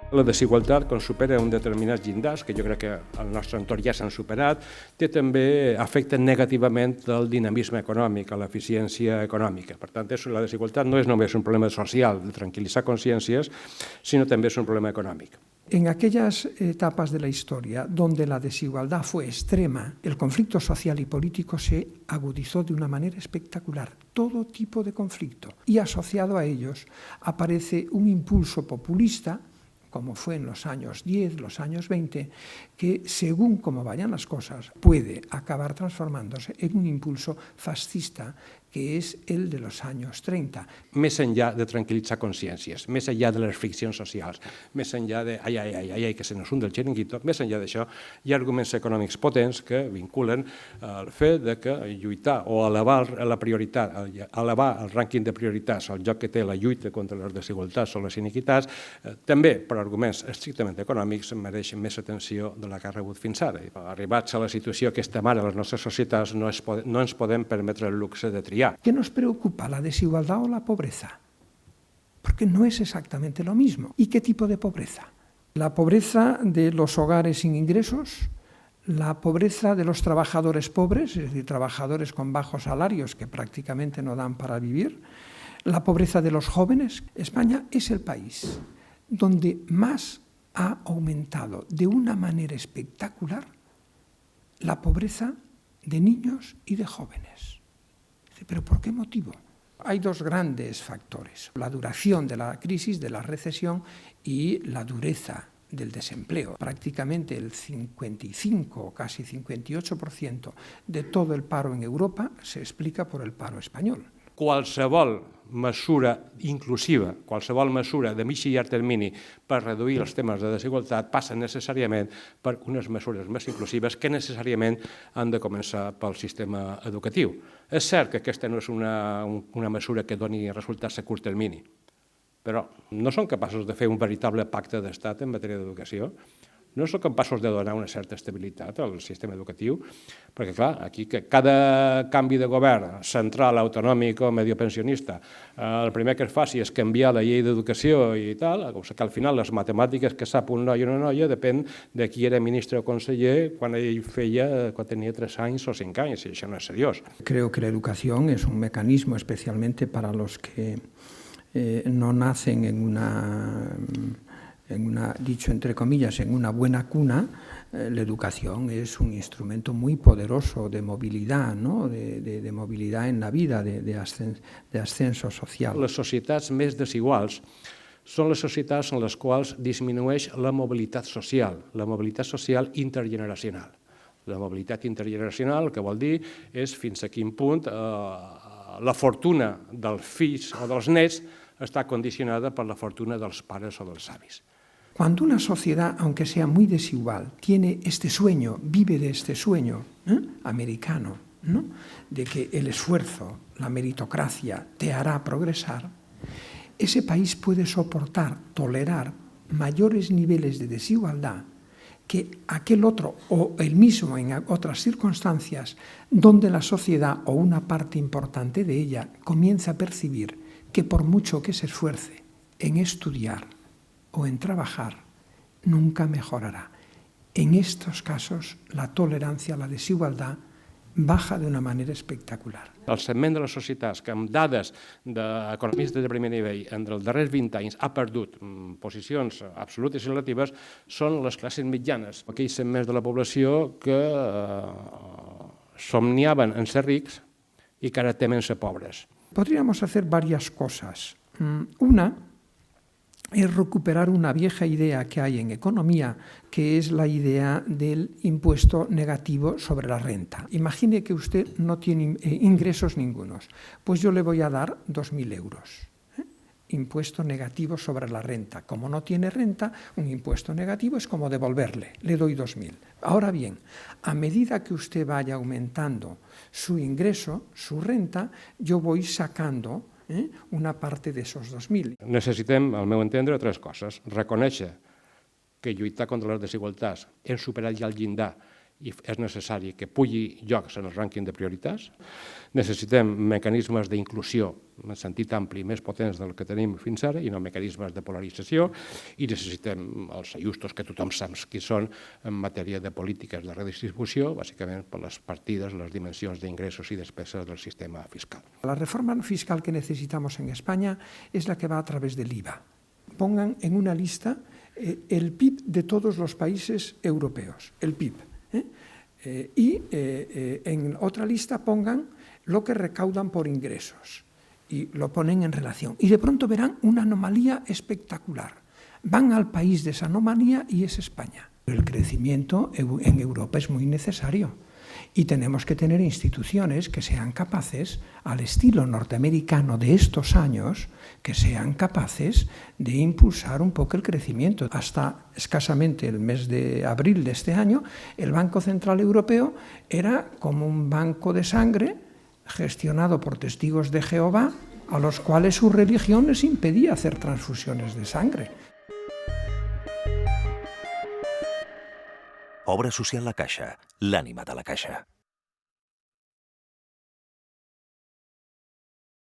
La desigualtat, quan supera un determinats llindars, que jo crec que al nostre entorn ja s'han superat, també afecta negativament el dinamisme econòmic, l'eficiència econòmica. Per tant, la desigualtat no és només un problema social de tranquil·litzar consciències, sinó també és un problema econòmic. En aquellas etapas de la historia donde la desigualdad fue extrema, el conflicto social y político se agudizó de una manera espectacular. Todo tipo de conflicto. Y asociado a ellos aparece un impulso populista, como fue en los años 10, los años 20, que según cómo vayan las cosas puede acabar transformándose en un impulso fascista, que és el de los años 30. Més enllà de tranquil·litzar consciències, més enllà de les friccions socials, més enllà de ai, que se nos hunde el chiringuito, més enllà d'això, hi ha arguments econòmics potents que vinculen el fet de que lluitar o elevar la prioritat, elevar el rànquing de prioritats, el joc que té la lluita contra les desigualtats o les iniquitats, també per arguments estrictament econòmics mereixen més atenció de la que ha rebut fins ara. Arribats a la situació que estem ara a les nostres societats, no ens podem permetre el luxe de triar. ¿Qué nos preocupa, la desigualdad o la pobreza? Porque no es exactamente lo mismo. ¿Y qué tipo de pobreza? La pobreza de los hogares sin ingresos, la pobreza de los trabajadores pobres, es decir, trabajadores con bajos salarios que prácticamente no dan para vivir, la pobreza de los jóvenes. España es el país donde más ha aumentado de una manera espectacular la pobreza de niños y de jóvenes. ¿Pero por qué motivo? Hay dos grandes factores: la duración de la crisis, de la recesión, y la dureza del desempleo. Prácticamente el 55 o casi 58% de todo el paro en Europa se explica por el paro español. Qualsevol mesura inclusiva, qualsevol mesura de mig i llarg termini per reduir els temes de desigualtat passa necessàriament per unes mesures més inclusives que necessàriament han de començar pel sistema educatiu. És cert que aquesta no és una mesura que doni resultats a curt termini, però no són capaços de fer un veritable pacte d'estat en matèria d'educació. No són capaços de donar una certa estabilitat al sistema educatiu, perquè, clar, aquí que cada canvi de govern central, autonòmic o mediopensionista, el primer que es faci és canviar la llei d'educació i tal, que al final les matemàtiques que sap un noi o una noia depèn de qui era ministre o conseller quan tenia 3 anys o 5 anys, i això no és seriós. Creo que la educación es un mecanismo especialmente para los que no nacen dicho entre comillas, en una buena cuna. La educación es un instrumento muy poderoso de movilidad, ¿no? de movilidad en la vida, de ascenso social. Les societats més desiguals són les societats en les quals disminueix la mobilitat social intergeneracional. La mobilitat intergeneracional, que vol dir, és fins a quin punt la fortuna dels fills o dels nets està condicionada per la fortuna dels pares o dels avis. Cuando una sociedad, aunque sea muy desigual, tiene este sueño, vive de este sueño americano, ¿no? De que el esfuerzo, la meritocracia te hará progresar, ese país puede soportar, tolerar mayores niveles de desigualdad que aquel otro o el mismo en otras circunstancias donde la sociedad o una parte importante de ella comienza a percibir que por mucho que se esfuerce en estudiar o en trabajar, nunca mejorará. En estos casos, la tolerancia a la desigualdad baja de una manera espectacular. El segment de les societats que amb dades d'economistes de primer nivell entre els darrers 20 anys ha perdut posicions absolutes i relatives són les classes mitjanes, aquells segments de la població que somniaven en ser rics i que ara temen ser pobres. Podríamos hacer varias cosas. Una es recuperar una vieja idea que hay en economía, que es la idea del impuesto negativo sobre la renta. Imagine que usted no tiene ingresos ningunos, pues yo le voy a dar 2.000 euros. Impuesto negativo sobre la renta. Como no tiene renta, un impuesto negativo es como devolverle, le doy 2.000. Ahora bien, a medida que usted vaya aumentando su ingreso, su renta, yo voy sacando una parte d'esos 2.000. Necessitem, al meu entendre, 3 coses. Reconèixer que lluitar contra les desigualtats hem superat ja el llindar i és necessari que pugui llocs en el rànquing de prioritats. Necessitem mecanismes d'inclusió en sentit ampli més potents del que tenim fins ara i no mecanismes de polarització, i necessitem els ajustos que tothom sap qui són en matèria de polítiques de redistribució, bàsicament per les partides, les dimensions d'ingressos i despeses del sistema fiscal. La reforma fiscal que necesitamos en España es la que va a través del IVA. Pongan en una lista el PIB de todos los países europeos, el PIB. Y en otra lista pongan lo que recaudan por ingresos y lo ponen en relación. Y de pronto verán una anomalía espectacular. Van al país de esa anomalía y es España. El crecimiento en Europa es muy necesario y tenemos que tener instituciones que sean capaces, al estilo norteamericano de estos años, que sean capaces de impulsar un poco el crecimiento. Hasta escasamente el mes de abril de este año, el Banco Central Europeo era como un banco de sangre gestionado por testigos de Jehová, a los cuales su religión les impedía hacer transfusiones de sangre. Obra social La Caixa, l'ànima de la Caixa.